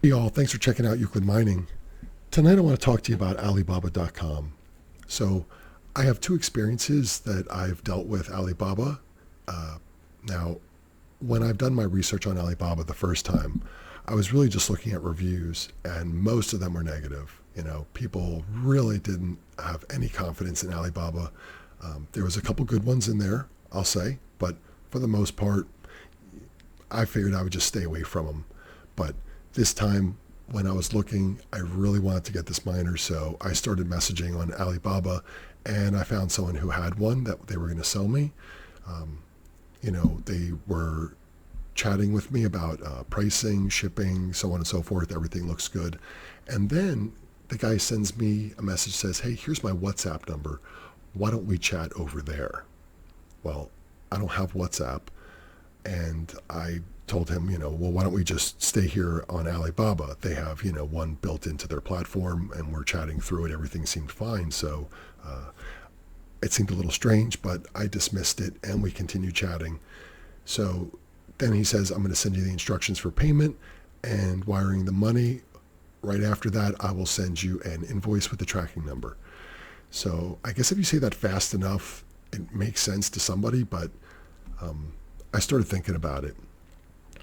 Hey y'all, thanks for checking out Euclid Mining. Tonight I want to talk to you about Alibaba.com. So I have two experiences that I've dealt with Alibaba. Uh, Now, when I've done my research on Alibaba the first time, I was really just looking at reviews and most of them were negative. People really didn't have any confidence in Alibaba. There was a couple good ones in there, I'll say, but for the most part, I figured I would just stay away from them. But this time, when I was looking, I really wanted to get this miner, so I started messaging on Alibaba, and I found someone who had one that they were going to sell me. Um, they were chatting with me about pricing, shipping, so on and so forth. Everything looks good. And then the guy sends me a message, says, "Hey, here's my WhatsApp number. Why don't we chat over there?" Well, I don't have WhatsApp. And I told him, well, why don't we just stay here on Alibaba? They have, one built into their platform, and we're chatting through it. Everything seemed fine. So it seemed a little strange, but I dismissed it, and we continued chatting. So then he says, "I'm going to send you the instructions for payment and wiring the money. Right after that, I will send you an invoice with the tracking number." So I guess if you say that fast enough, it makes sense to somebody, but I started thinking about it.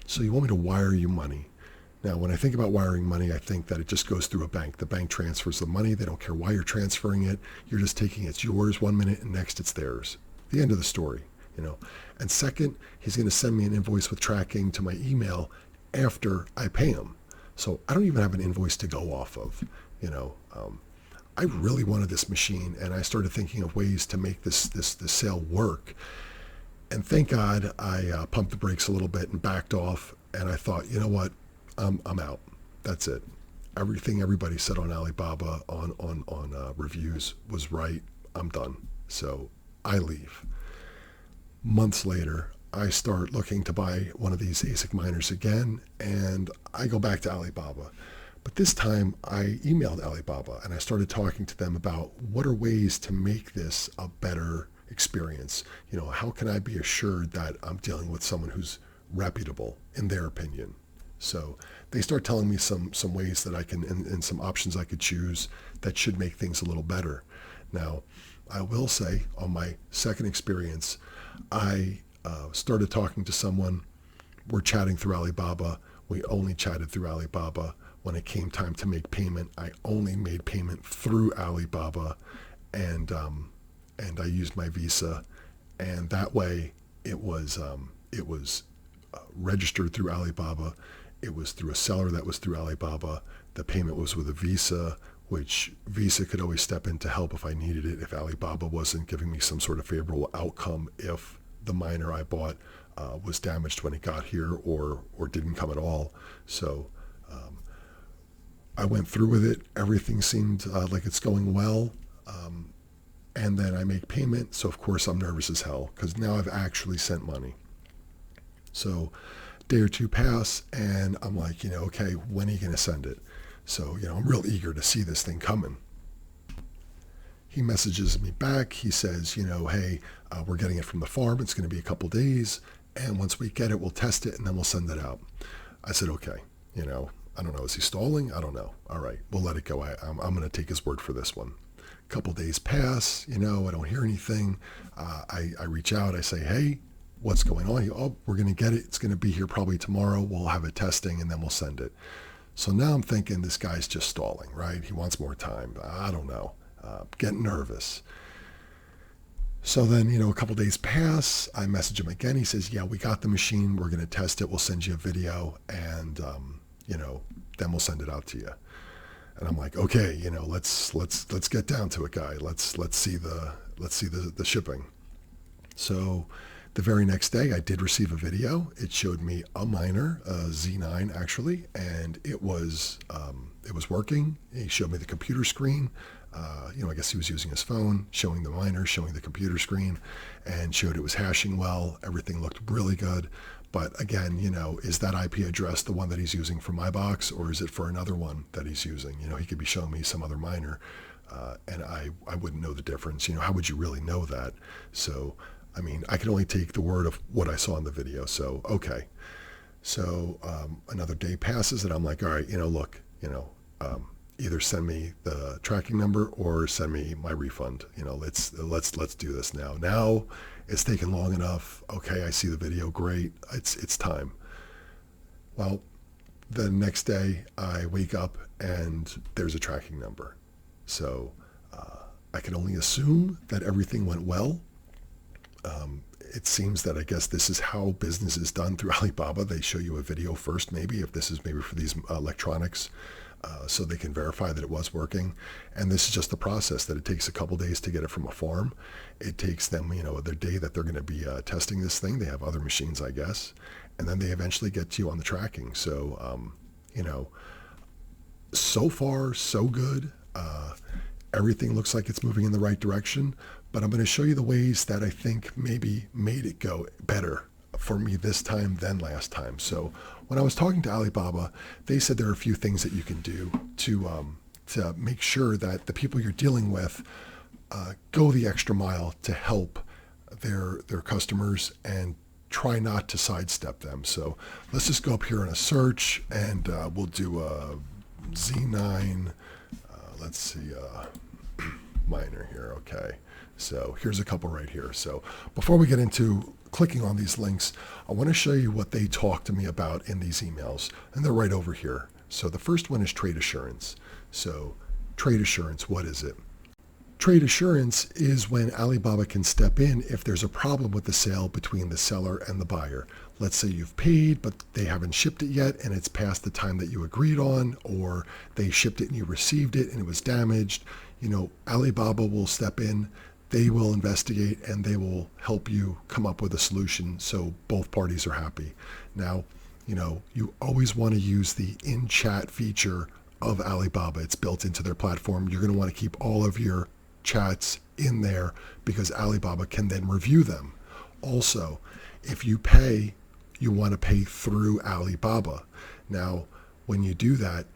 So you want me to wire you money. Now, when I think about wiring money, I think that it just goes through a bank. The bank transfers the money. They don't care why you're transferring it. You're just taking it's yours 1 minute and next it's theirs. The end of the story. And second, he's going to send me an invoice with tracking to my email after I pay him. So I don't even have an invoice to go off of. You know, I really wanted this machine, and I started thinking of ways to make this sale work. And thank God I pumped the brakes a little bit and backed off. And I thought, you know what, I'm out. That's it. Everything everybody said on Alibaba on reviews was right. I'm done. So I leave. Months later, I start looking to buy one of these ASIC miners again, and I go back to Alibaba. But this time, I emailed Alibaba and I started talking to them about what are ways to make this a better experience. How can I be assured that I'm dealing with someone who's reputable in their opinion? So they start telling me some ways that I can and some options I could choose that should make things a little better. Now, I will say on my second experience, I started talking to someone. We're chatting through Alibaba. We only chatted through Alibaba. When it came time to make payment, I only made payment through Alibaba, and I used my Visa, and that way it was registered through Alibaba. It was through a seller that was through Alibaba. The payment was with a Visa, which Visa could always step in to help if I needed it, if Alibaba wasn't giving me some sort of favorable outcome, if the miner I bought was damaged when it got here or didn't come at all. So I went through with it. Everything seemed like it's going well. And then I make payment. So, of course, I'm nervous as hell because now I've actually sent money. So, day or two pass, and I'm like, okay, when are you going to send it? So, I'm real eager to see this thing coming. He messages me back. He says, hey, we're getting it from the farm. It's going to be a couple days. And once we get it, we'll test it and then we'll send it out. I said, okay, I don't know. Is he stalling? I don't know. All right, we'll let it go. I'm going to take his word for this one. A couple days pass, I don't hear anything. I reach out. I say, hey, what's going on? We're going to get it. It's going to be here probably tomorrow. We'll have it testing and then we'll send it. So now I'm thinking this guy's just stalling, right? He wants more time. I don't know. Getting nervous. So then, a couple days pass. I message him again. He says, yeah, we got the machine. We're going to test it. We'll send you a video and, then we'll send it out to you. And I'm like, okay, let's get down to it, guy. Let's see the shipping. So the very next day, I did receive a video. It showed me a miner, a Z9 actually, and it was working. He showed me the computer screen. I guess he was using his phone, showing the miner, showing the computer screen, and showed it was hashing well. Everything looked really good. But again, is that IP address the one that he's using for my box, or is it for another one that he's using? He could be showing me some other miner, and I wouldn't know the difference. How would you really know that? So, I can only take the word of what I saw in the video. So, okay. So another day passes and I'm like, all right, look, either send me the tracking number or send me my refund. Let's do this now. Now it's taken long enough. Okay, I see the video. Great. It's time. Well, the next day I wake up and there's a tracking number. So I can only assume that everything went well. It seems that I guess this is how business is done through Alibaba. They show you a video first, maybe, if this is maybe for these electronics, so they can verify that it was working. And this is just the process, that it takes a couple days to get it from a farm. It takes them, the day that they're going to be testing this thing. They have other machines, I guess. And then they eventually get to you on the tracking. So, so far, so good. Everything looks like it's moving in the right direction, but I'm going to show you the ways that I think maybe made it go better for me this time than last time. So when I was talking to Alibaba, they said there are a few things that you can do to make sure that the people you're dealing with go the extra mile to help their customers and try not to sidestep them. So let's just go up here in a search and we'll do a Z9. Let's see, miner here. Okay. So here's a couple right here. So before we get into clicking on these links, I want to show you what they talk to me about in these emails. And they're right over here. So the first one is trade assurance. So trade assurance, what is it? Trade assurance is when Alibaba can step in if there's a problem with the sale between the seller and the buyer. Let's say you've paid, but they haven't shipped it yet and it's past the time that you agreed on, or they shipped it and you received it and it was damaged. Alibaba will step in, they will investigate, and they will help you come up with a solution so both parties are happy. Now, you always want to use the in-chat feature of Alibaba. It's built into their platform. You're going to want to keep all of your chats in there because Alibaba can then review them. Also, if you pay, you want to pay through Alibaba. Now, when you do that,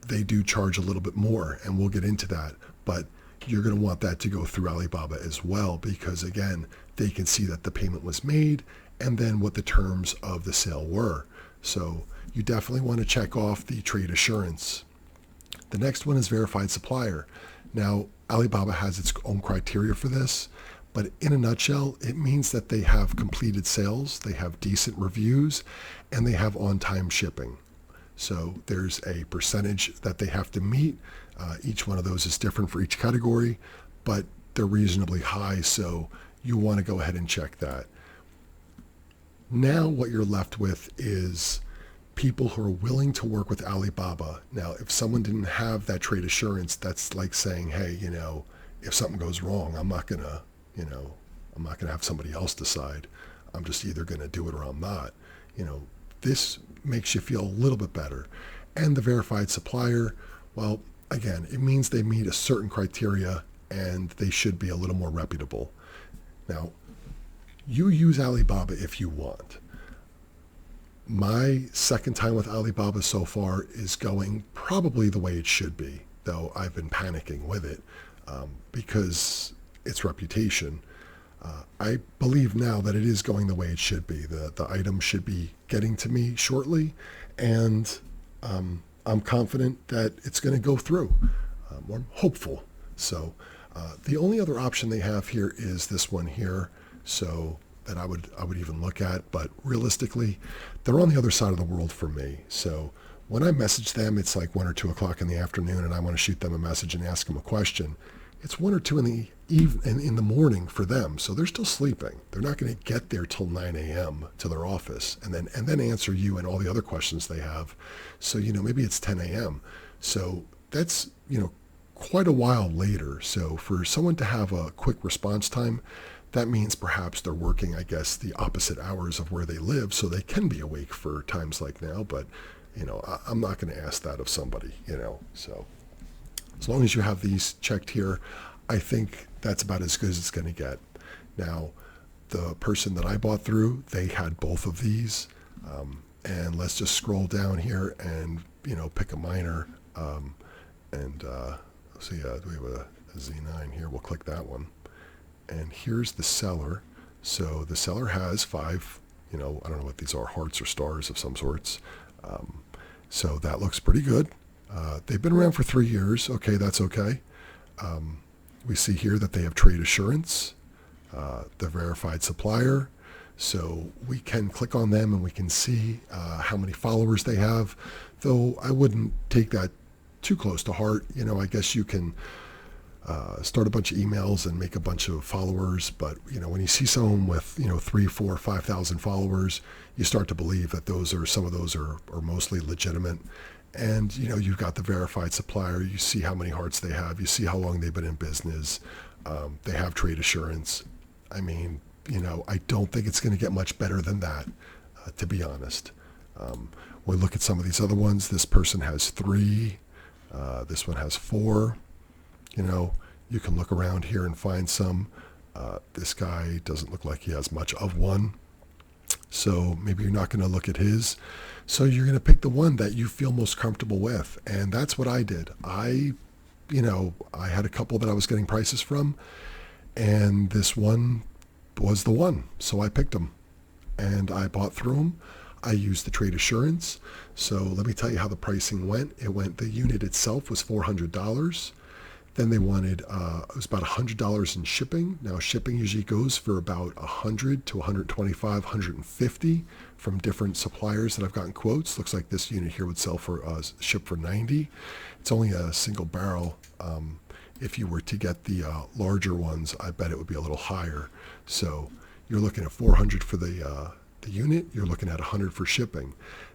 they do charge a little bit more, and we'll get into that. But you're going to want that to go through Alibaba as well because, again, they can see that the payment was made and then what the terms of the sale were. So you definitely want to check off the trade assurance. The next one is verified supplier. Now, Alibaba has its own criteria for this, but in a nutshell, it means that they have completed sales, they have decent reviews, and they have on-time shipping. So there's a percentage that they have to meet. Each one of those is different for each category, but they're reasonably high, so you want to go ahead and check that. Now what you're left with is people who are willing to work with Alibaba. Now, if someone didn't have that trade assurance, that's like saying, hey, if something goes wrong, I'm not gonna have somebody else decide. I'm just either gonna do it or I'm not. This makes you feel a little bit better. And the verified supplier, well, again, it means they meet a certain criteria and they should be a little more reputable. Now, you use Alibaba if you want. My second time with Alibaba so far is going probably the way it should be, though I've been panicking with it because its reputation. I believe now that it is going the way it should be. The item should be getting to me shortly, and I'm confident that it's going to go through. I'm hopeful. So the only other option they have here is this one here. So that I would even look at, but realistically, they're on the other side of the world for me. So when I message them, it's like 1 or 2 o'clock in the afternoon, and I want to shoot them a message and ask them a question. It's 1 or 2 in the morning for them, so they're still sleeping. They're not going to get there till 9 a.m. to their office, and then answer you and all the other questions they have. So maybe it's 10 a.m. So that's quite a while later. So for someone to have a quick response time, that means perhaps they're working, I guess, the opposite hours of where they live, so they can be awake for times like now. But, I'm not going to ask that of somebody, So as long as you have these checked here, I think that's about as good as it's going to get. Now, the person that I bought through, they had both of these. And let's just scroll down here and, pick a miner. See, do we have a Z9 here? We'll click that one. And here's the seller. So the seller has 5 I don't know what these are, hearts or stars of some sorts. So that looks pretty good. They've been around for 3 years. Okay, that's okay. We see here that they have trade assurance, the verified supplier. So we can click on them and we can see how many followers they have, though I wouldn't take that too close to heart. I guess you can start a bunch of emails and make a bunch of followers, but when you see someone with 3, 4, 5,000 followers, you start to believe that some of those are mostly legitimate. And you've got the verified supplier. You see how many hearts they have. You see how long they've been in business. They have trade assurance. I mean, I don't think it's going to get much better than that, to be honest. We look at some of these other ones. This person has 3. This one has 4. You can look around here and find some. This guy doesn't look like he has much of one. So maybe you're not going to look at his. So you're going to pick the one that you feel most comfortable with. And that's what I did. I had a couple that I was getting prices from, and this one was the one. So I picked them and I bought through them. I used the trade assurance. So let me tell you how the pricing went. The unit itself was $400. Then they wanted, it was about $100 in shipping. Now shipping usually goes for about $100 to $125, $150 from different suppliers that I've gotten quotes. Looks like this unit here would ship for $90. It's only a single barrel. If you were to get the larger ones, I bet it would be a little higher. So you're looking at $400 for the unit. You're looking at $100 for shipping.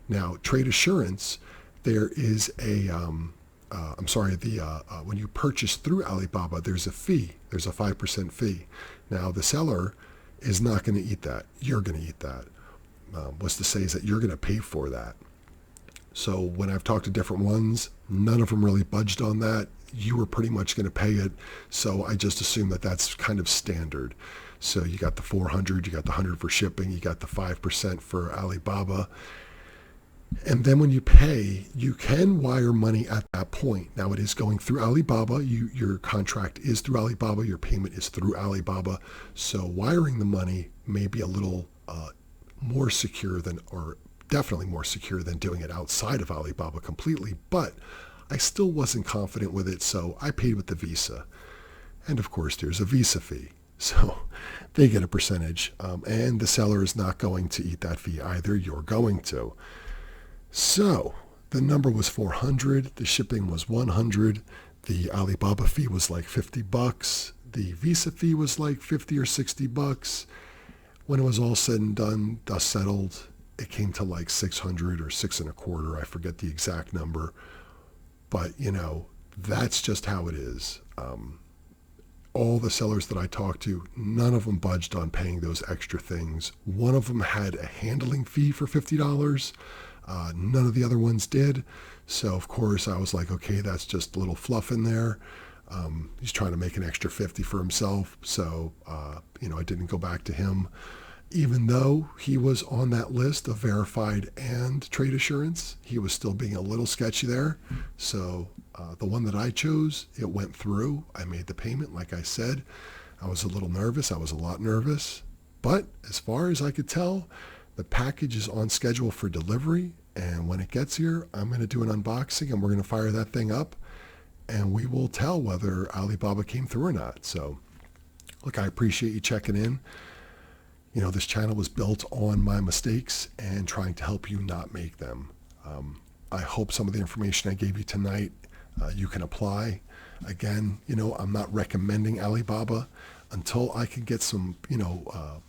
Now trade assurance, there is a when you purchase through Alibaba, there's a fee. There's a 5% fee. Now, the seller is not going to eat that. You're going to eat that. What's to say is that you're going to pay for that. So when I've talked to different ones, none of them really budged on that. You were pretty much going to pay it. So I just assume that that's kind of standard. So you got the $400, you got the $100 for shipping, you got the 5% for Alibaba. And then when you pay, you can wire money at that point. Now it is going through Alibaba. Your contract is through Alibaba. Your payment is through Alibaba. So wiring the money may be a little more secure or definitely more secure than doing it outside of Alibaba completely. But I still wasn't confident with it, so I paid with the Visa. And of course, there's a Visa fee. So they get a percentage. And the seller is not going to eat that fee either. You're going to. So the number was $400. The shipping was $100. The Alibaba fee was like $50. The Visa fee was like $50 or $60. When it was all said and done, dust settled, it came to like $600 or $625. I forget the exact number. But, that's just how it is. All the sellers that I talked to, none of them budged on paying those extra things. One of them had a handling fee for $50. None of the other ones did. So, of course, I was like, okay, that's just a little fluff in there. He's trying to make an extra $50 for himself. So, I didn't go back to him, even though he was on that list of verified and trade assurance. He was still being a little sketchy there. So the one that I chose, it went through. I made the payment. Like I said, I was a little nervous. I was a lot nervous. But as far as I could tell, the package is on schedule for delivery. And when it gets here, I'm going to do an unboxing and we're going to fire that thing up. And we will tell whether Alibaba came through or not. So, look, I appreciate you checking in. This channel was built on my mistakes and trying to help you not make them. I hope some of the information I gave you tonight you can apply. Again, I'm not recommending Alibaba until I can get some,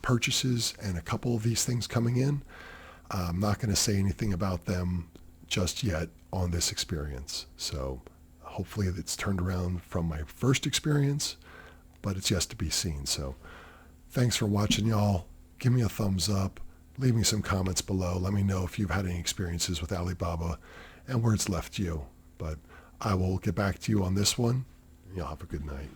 purchases and a couple of these things coming in. I'm not going to say anything about them just yet on this experience. So hopefully it's turned around from my first experience, but it's yet to be seen. So thanks for watching, y'all. Give me a thumbs up. Leave me some comments below. Let me know if you've had any experiences with Alibaba and where it's left you. But I will get back to you on this one. Y'all have a good night.